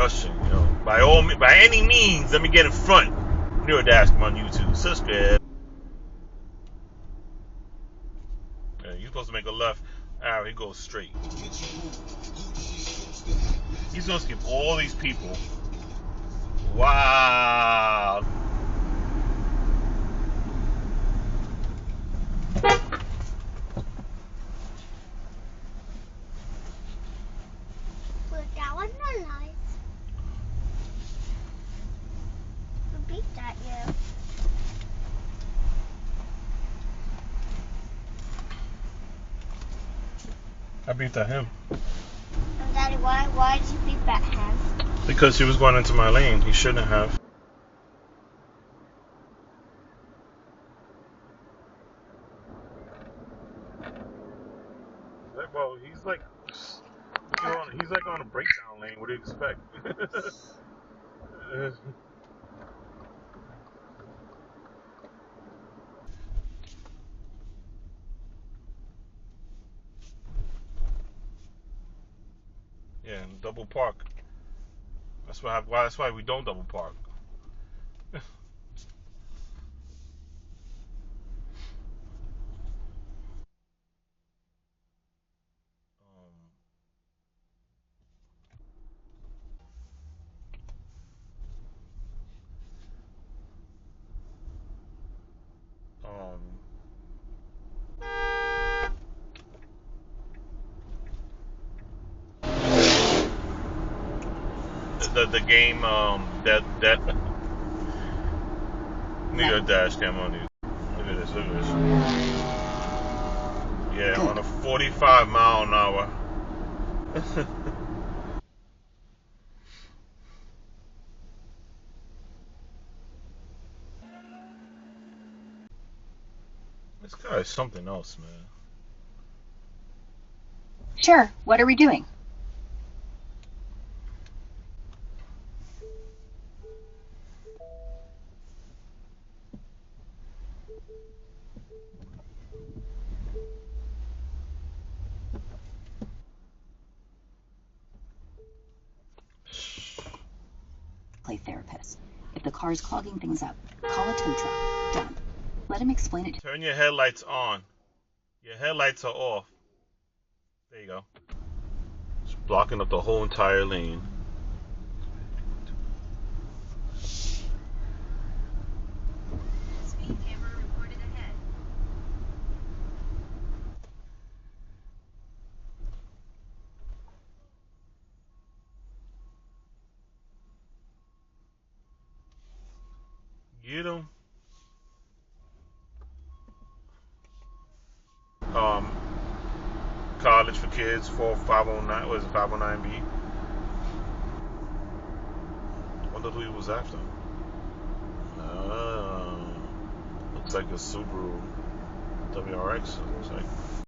question. You know, by any means, let me get in front. NewYorkDashCam on YouTube. Subscribe. Yeah, you're supposed to make a left. He goes straight. He's gonna skip all these people. Wow. But that was not nice. Who beat that you? I beat that him. And Daddy, why did you beat that him? Because he was going into my lane. He shouldn't have. Well, he's like, he's like on a breakdown lane. What do you expect? Yeah, and double park. That's why we don't double park. The game that NewYorkDashCam on you. Look at this. Yeah, good. On a 45 mile an hour. This guy is something else, man. Sure. What are we doing? Play therapist. If the car's clogging things up, call a tow truck. Done. Let him explain it. Turn your headlights on. Your headlights are off. There you go. It's blocking up the whole entire lane. Speed camera reported ahead. Get him. College for kids for 509. What is it? 509B. Wonder who he was after. Looks like a Subaru WRX. Looks like.